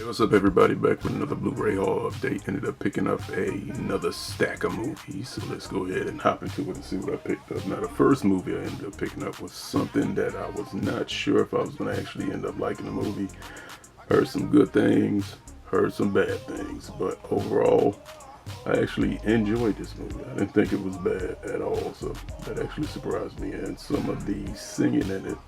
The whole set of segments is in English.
Hey, what's up everybody, back with another Blu-ray haul update. Ended up picking up another stack of movies, so let's go ahead and hop into it and see what I picked up. Now the first movie I ended up picking up was something that I was not sure if I was going to actually end up liking the movie. Heard some good things, heard some bad things, but overall I actually enjoyed this movie. I didn't think it was bad at all, so that actually surprised me. And some of the singing in it,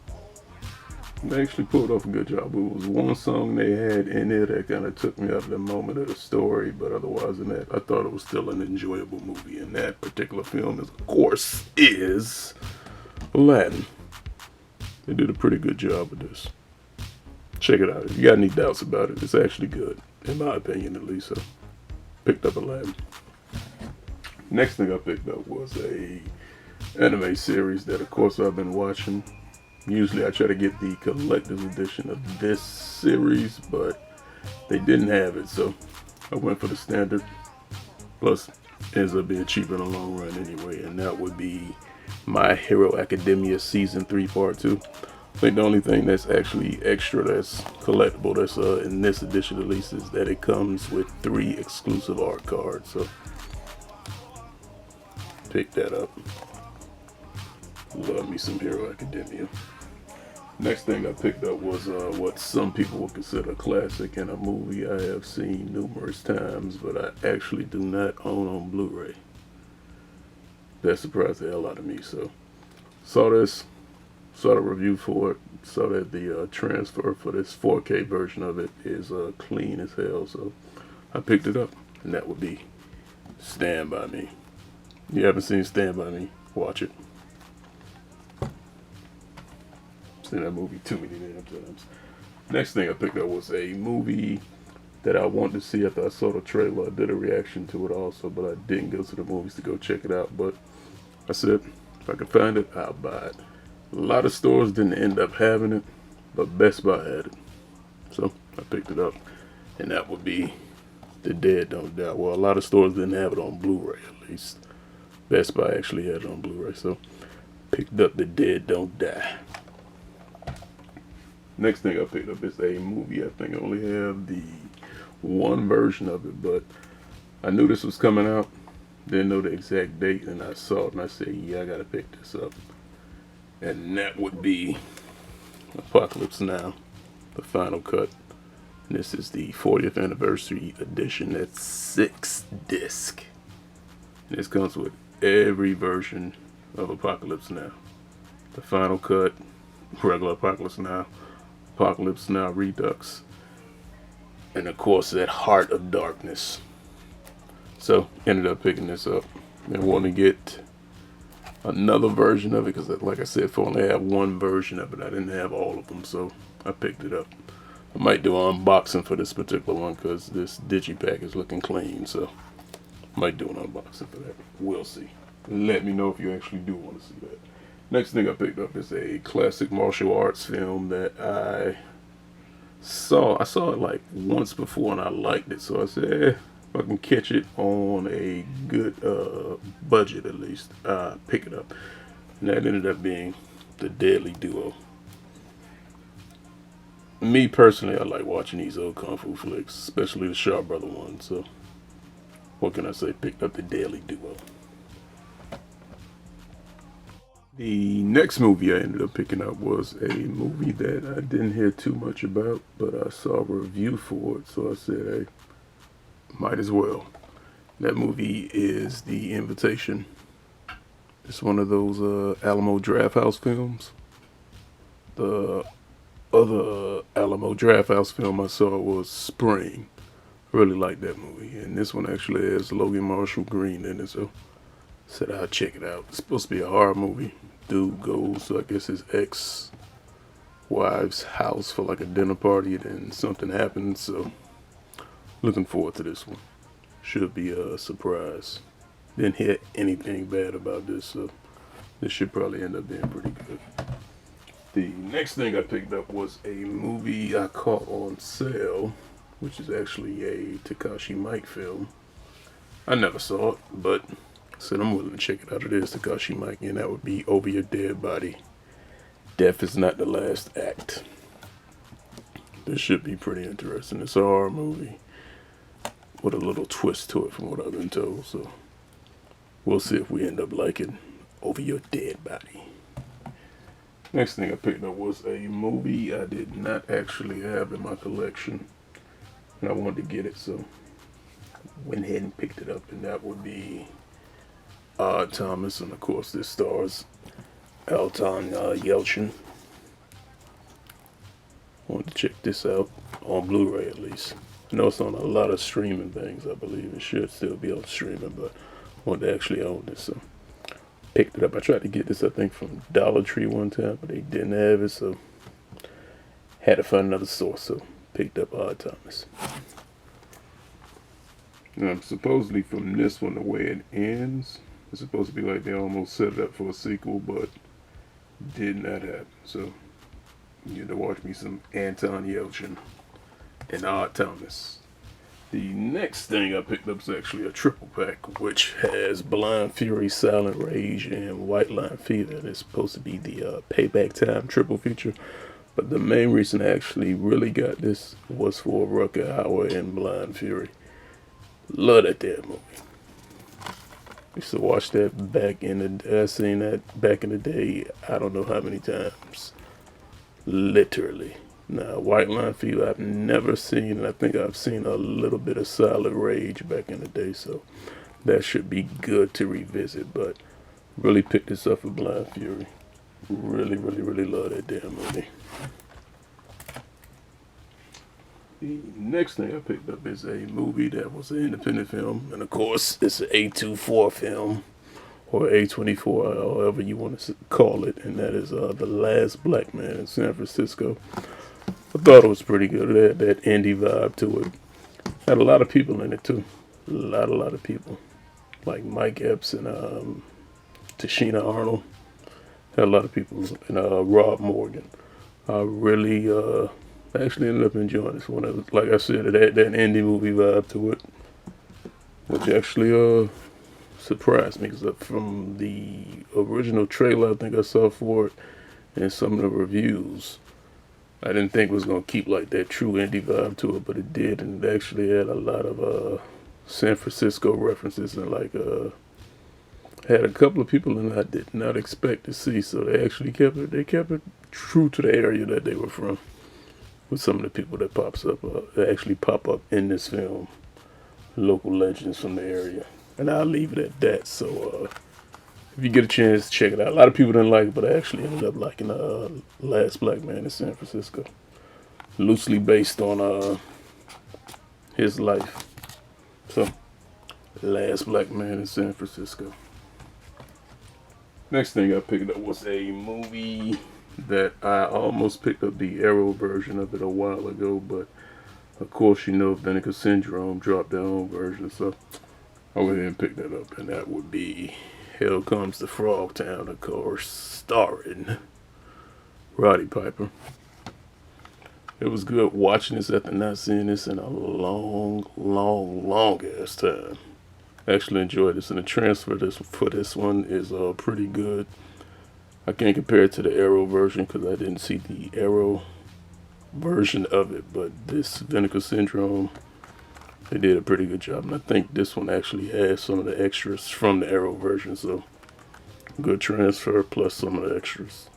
they actually pulled off a good job. It was one song they had in it that kind of took me out of the moment of the story, but otherwise than that, I thought it was still an enjoyable movie. And that particular film, is, of course, is Aladdin. They did a pretty good job with this. Check it out. If you got any doubts about it, it's actually good, in my opinion at least. So, picked up Aladdin. Next thing I picked up was a anime series that, of course, I've been watching. Usually I try to get the collector's edition of this series, but they didn't have it, so I went for the standard. Plus, it ends up being cheaper in the long run anyway, and that would be My Hero Academia Season 3 Part 2. I think the only thing that's actually extra that's collectible, that's in this edition at least, is that it comes with 3 exclusive art cards, so pick that up. Love me some Hero Academia. Next thing I picked up was what some people would consider a classic and a movie I have seen numerous times, but I actually do not own on Blu-ray. That surprised the hell out of me. So, saw this, saw the review for it, saw that the transfer for this 4K version of it is clean as hell, so I picked it up, and that would be Stand By Me. If you haven't seen Stand By Me, watch it. Seen that movie too many damn times. Next thing I picked up was a movie that I wanted to see after I saw the trailer. I did a reaction to it also, but I didn't go to the movies to go check it out. But I said, if I can find it, I'll buy it. A lot of stores didn't end up having it, but Best Buy had it. So I picked it up, and that would be The Dead Don't Die. Well, a lot of stores didn't have it on Blu-ray at least. Best Buy actually had it on Blu-ray, so picked up The Dead Don't Die. Next thing I picked up is a movie. I think I only have the one version of it, but I knew this was coming out. Didn't know the exact date, and I saw it and I said, yeah, I gotta pick this up. And that would be Apocalypse Now, the final cut. And this is the 40th anniversary edition. That's 6 disc. And this comes with every version of Apocalypse Now. The final cut, regular Apocalypse Now, Apocalypse Now Redux, and of course that Heart of Darkness. So ended up picking this up and wanting to get another version of it because, like I said, if I only have one version of it, I didn't have all of them, so I picked it up. I might do an unboxing for this particular one because this digipack is looking clean, so I might do an unboxing for that. We'll see. Let me know if you actually do want to see that. Next thing I picked up is a classic martial arts film that I saw. I saw it like once before and I liked it, so I said, if I can catch it on a good budget at least, pick it up. And that ended up being The Deadly Duo. Me personally, I like watching these old kung fu flicks, especially the Shaw Brother ones, so what can I say? Picked up The Deadly Duo. The next movie I ended up picking up was a movie that I didn't hear too much about, but I saw a review for it, so I said, hey, might as well. That movie is The Invitation. It's one of those Alamo Drafthouse films. The other Alamo Drafthouse film I saw was Spring. I really liked that movie, and this one actually has Logan Marshall Green in it, so said I'll check it out. It's supposed to be a horror movie. Dude goes to, I guess, his ex-wife's house for like a dinner party, and then something happens, so looking forward to this one. Should be a surprise. Didn't hear anything bad about this, so this should probably end up being pretty good. The next thing I picked up was a movie I caught on sale, which is actually a Takashi Miike film. I never saw it, but I said I'm willing to check it out. It is Takashi Miike, and that would be Over Your Dead Body. Death is Not the Last Act. This should be pretty interesting. It's a horror movie with a little twist to it from what I've been told. So we'll see if we end up liking Over Your Dead Body. Next thing I picked up was a movie I did not actually have in my collection. And I wanted to get it, so went ahead and picked it up. And that would be Thomas. And of course this stars Alton Yelchin. I wanted to check this out on Blu-ray at least. I know it's on a lot of streaming things. I believe it should still be on streaming, but I wanted to actually own this, so picked it up. I tried to get this, I think, from Dollar Tree one time, but they didn't have it, so had to find another source, so picked up Thomas. Now, supposedly from this one, the way it ends, it's supposed to be like they almost set it up for a sequel, but did not happen, so you had to watch me some Anton Yelchin and Thomas. The next thing I picked up is actually a triple pack, which has Blind Fury, Silent Rage, and White Line Fever. It's supposed to be the Payback Time triple feature. But the main reason I actually really got this was for Rucker Hauer and Blind Fury. Love that damn movie. Used to watch that back in the day. I seen that back in the day, I don't know how many times. Literally. Now, White Line Fever I've never seen, and I think I've seen a little bit of Silent Rage back in the day, so that should be good to revisit, but really picked this up for Blind Fury. Really, really, really love that damn movie. The next thing I picked up is a movie that was an independent film, and of course, it's an A24 film, or A24, however you want to call it, and that is The Last Black Man in San Francisco. I thought it was pretty good. It had that indie vibe to it. Had a lot of people in it too. A lot of people. Like Mike Epps and Tashina Arnold. Had a lot of people. And Rob Morgan. I really actually ended up enjoying this one. Like I said, it had that indie movie vibe to it. Which actually surprised me. Because from the original trailer I think I saw for it and some of the reviews, I didn't think it was going to keep like that true indie vibe to it, but it did, and it actually had a lot of San Francisco references, and like had a couple of people in it I did not expect to see, so they actually kept it true to the area that they were from, with some of the people that that actually pop up in this film, local legends from the area, and I'll leave it at that. So if you get a chance, check it out. A lot of people didn't like it, but I actually ended up liking Last Black Man in San Francisco. Loosely based on his life. So, Last Black Man in San Francisco. Next thing I picked up was a movie that I almost picked up the Arrow version of it a while ago, but of course you know Vinegar Syndrome dropped their own version, so I went ahead and picked that up, and that would be Hell Comes to Frogtown, of course, starring Roddy Piper. It was good watching this after not seeing this in a long ass time. I actually enjoyed this, and the transfer for this one is pretty good. I can't compare it to the Arrow version because I didn't see the Arrow version of it, but this Vinegar Syndrome, they did a pretty good job, and I think this one actually has some of the extras from the Arrow version, so good transfer plus some of the extras.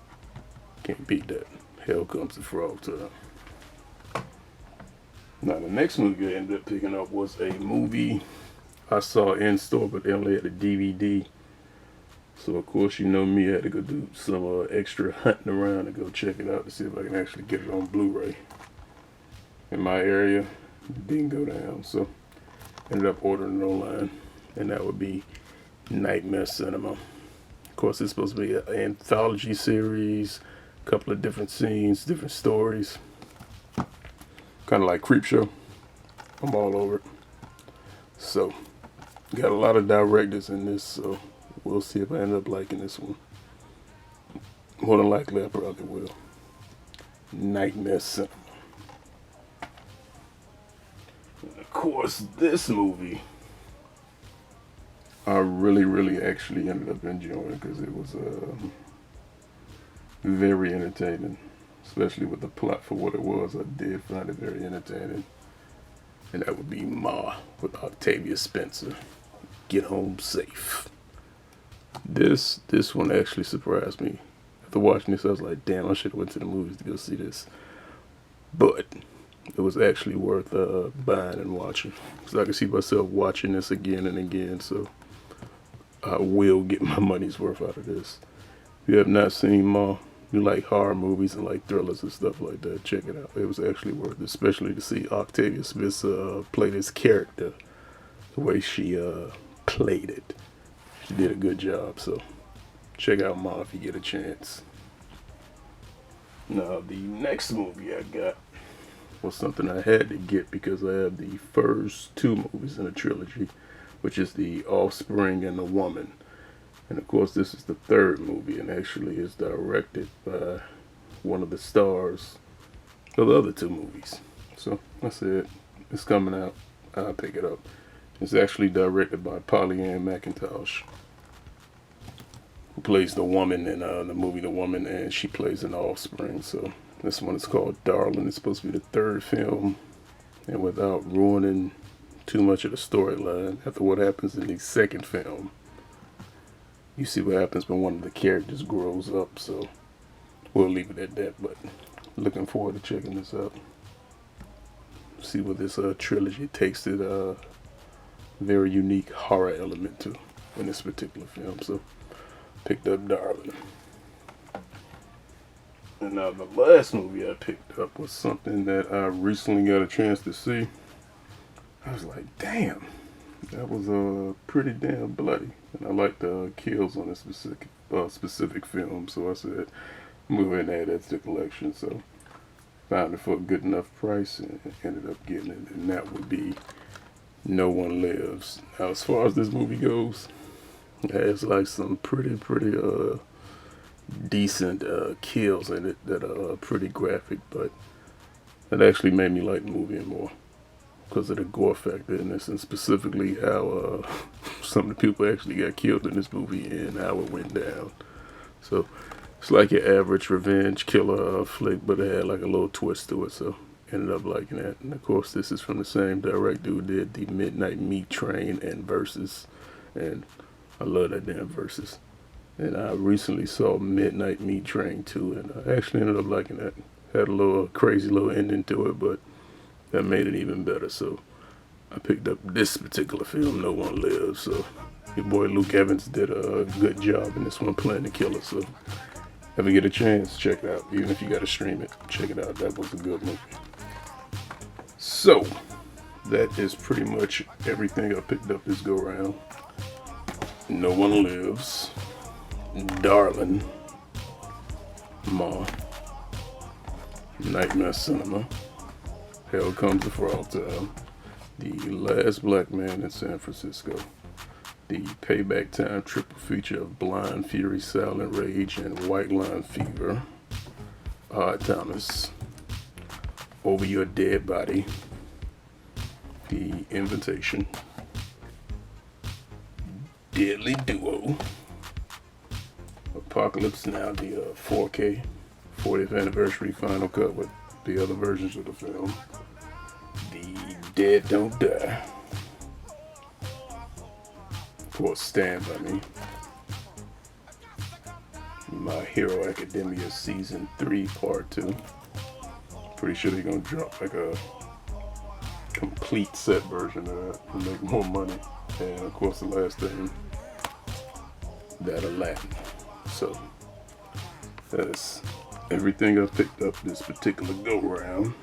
Can't beat that. Hell Comes to Frogtown. Now the next movie I ended up picking up was a movie I saw in store, but they only had a DVD. So of course you know me, I had to go do some extra hunting around to go check it out to see if I can actually get it on Blu-ray. In my area, it didn't go down, so ended up ordering it online, and that would be Nightmare Cinema. Of course, it's supposed to be an anthology series, a couple of different scenes, different stories, kind of like Creepshow. I'm all over it. So, got a lot of directors in this, so we'll see if I end up liking this one. More than likely, I probably will. Nightmare Cinema. Of course, this movie I really actually ended up enjoying because it was very entertaining. especially with the plot for what it was. I did find it very entertaining. And that would be Ma with Octavia Spencer. Get Home Safe. This one actually surprised me. After watching this, I was like, damn, I should have went to the movies to go see this. But it was actually worth buying and watching. So I can see myself watching this again and again. So I will get my money's worth out of this. If you have not seen Ma, you like horror movies and like thrillers and stuff like that, check it out. It was actually worth it, especially to see Octavia Spencer play this character the way she played it. She did a good job, so check out Ma if you get a chance. Now, the next movie I got was something I had to get because I have the first two movies in a trilogy, which is The Offspring and The Woman. And of course, this is the third movie, and actually is directed by one of the stars of the other two movies. So I said, it's coming out, I'll pick it up. It's actually directed by Polly Ann McIntosh, who plays the woman in the movie The Woman, and she plays in The Offspring. So this one is called Darling. It's supposed to be the third film, and without ruining too much of the storyline, after what happens in the second film, you see what happens when one of the characters grows up, so we'll leave it at that. But looking forward to checking this out. See what this trilogy takes it. Very unique horror element to in this particular film. So picked up Darling. And now the last movie I picked up was something that I recently got a chance to see. I was like, damn, that was pretty damn bloody. And I like the kills on this specific film, so I said, I'm going to add that to the collection. So found it for a good enough price and ended up getting it, and that would be No One Lives. Now, as far as this movie goes, it has like some pretty decent kills in it that are pretty graphic, but that actually made me like the movie more because of the gore factor in this, and specifically how some of the people actually got killed in this movie and how it went down. So it's like your average revenge killer flick, but it had like a little twist to it, so ended up liking that. And of course, this is from the same director who did the Midnight Meat Train and Versus, and I love that damn Versus. And I recently saw Midnight Meat Train 2, and I actually ended up liking that. Had a little crazy little ending to it, but that made it even better. So I picked up this particular film, No One Lives. So your boy Luke Evans did a good job in this one playing the killer. So if you get a chance, check it out. Even if you got to stream it, check it out. That was a good movie. So that is pretty much everything I picked up this go round. No One Lives, Darling, Ma, Nightmare Cinema, Hell Comes to Frog Town, The Last Black Man in San Francisco, the Payback Time triple feature of Blind Fury, Silent Rage, and White Line Fever, Odd Thomas, Over Your Dead Body, The Invitation, Deadly Duo, Apocalypse Now, the 4K 40th anniversary final cut with the other versions of the film, The Dead Don't Die, of course, Stand By Me, My Hero Academia Season 3 Part 2. Pretty sure they're gonna drop like a complete set version of that to make more money. And of course, the last thing, that Aladdin. So that's everything I picked up this particular go round.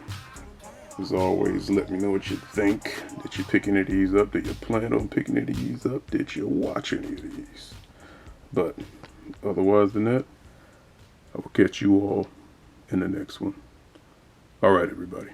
As always, let me know what you think. Did you pick any of these up? Did you plan on picking any of these up? Did you watch any of these? But otherwise than that, I will catch you all in the next one. All right, everybody.